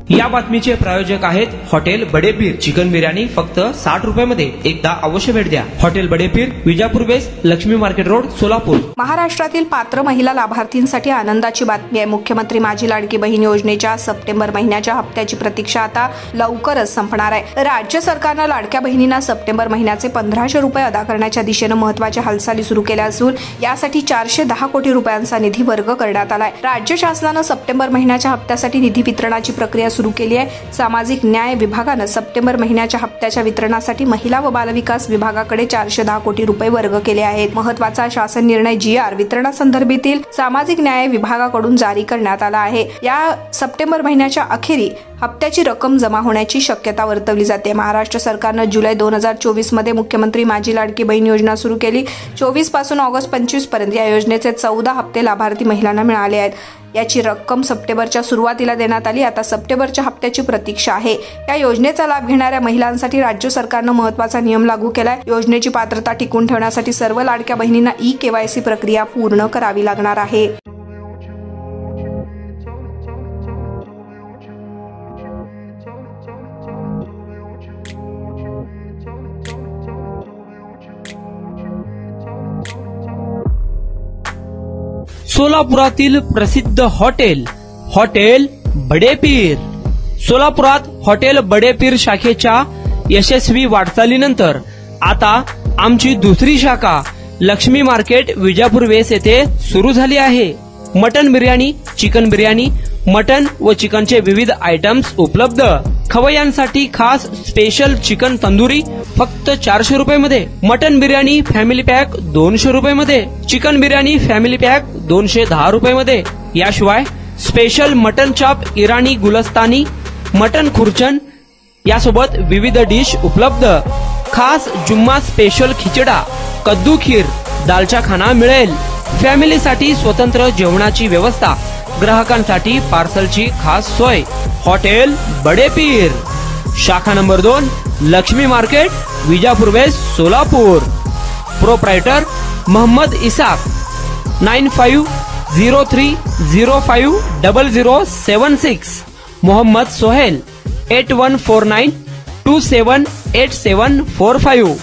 या बातमीचे प्रायोजक आहेत हॉटेल बडेपीर। चिकन बिर्याणी फक्त 60 रुपयामध्ये। एकदा अवश्य भेट द्या। Hotel Badepir, Vijapur west, Laxmi market road, Solapur. महाराष्ट्रातील पात्र महिला लाभार्थींसाठी आनंदाची बातमी आहे। मुख्यमंत्री माझी लाडकी बहीण योजनेच्या सप्टेंबर महिन्याच्या हप्त्याची प्रतीक्षा आता लवकरच संपणार आहे। राज्य सरकारने लाडक्या बहिणींना सप्टेंबर महिन्याचे 1500 रुपये अदा करण्याच्या दिशेने महत्त्वाच्या हालचाली सुरू केल्या असून यासाठी 410 कोटी रुपयांचा निधी वर्ग करण्यात आलाय। राज्य शासनाने सप्टेंबर महिन्याच्या हप्त्यासाठी निधी वितरणाची प्रक्रिया सुरू केली आहे। सामाजिक न्याय विभागाने सप्टेंबर महिन्याच्या हप्त्याच्या वितरणासाठी महिला व बालविकास विभागाकडे 410 कोटी रुपये वर्ग केले आहेत। महत्त्वाचा शासन निर्णय GR वितरणासंदर्भातील सामाजिक न्याय विभागाकडून जारी करण्यात आला आहे। या सप्टेंबर महिन्याच्या अखेरी हप्त्याची रक्कम जमा होण्याची शक्यता वर्तवली जाते। महाराष्ट्र सरकारने जुलै 2024 मध्ये मुख्यमंत्री माझी लाडकी बहीण योजना सुरू केली। 24 पासून ऑगस्ट 25 पर्यंत या योजनेचे 14 हप्ते लाभार्थी महिलांना मिळाले आहेत। याची रक्कम सप्टेंबरच्या सुरुवातीला देण्यात आली। आता सप्टेंबरच्या हप्त्याची प्रतीक्षा आहे। या योजनेचा लाभ घेणाऱ्या महिलांसाठी राज्य सरकारने महत्त्वाचा नियम लागू केलाय। योजनेची पात्रता टिकून ठेवण्यासाठी सर्व लाडक्या बहिणींना KYC प्रक्रिया पूर्ण करावी लागणार आहे। सोलापुरातील प्रसिद्ध हॉटेल बडेपीर। सोलापुरात हॉटेल बडेपीर शाखेच्या यशस्वी वाटचालीनंतर आता आमची दुसरी शाखा लक्ष्मी मार्केट, विजापूर वेस्ट येथे सुरू झाली आहे। Mutton biryani, chicken biryani, mutton व चिकनचे विविध आयटम्स उपलब्ध। खवय्यांसाठी खास स्पेशल चिकन तंदुरी फक्त 400 रुपयामध्ये। मटन बिर्याणी फॅमिली पॅक 200 रुपयामध्ये। चिकन बिर्याणी फॅमिली पॅक 210 रुपयामध्ये। याशिवाय स्पेशल मटन चाप, इराणी गुलस्तानी, मटन खुर्चन यासोबत विविध डिश उपलब्ध। खास जुम्मा स्पेशल खिचडा, कद्दू खीर, दालचा खाना मिळेल। फॅमिलीसाठी स्वतंत्र जेवणाची व्यवस्था, ग्राहकांसाठी पार्सलची खास सोय। हॉटेल बडेपीर, शाखा number 2, Laxmi market, Vijapur west, Solapur. Proprietor Mohammad Ishaq. 9503050076। Mohammad Sohail. 8149278745।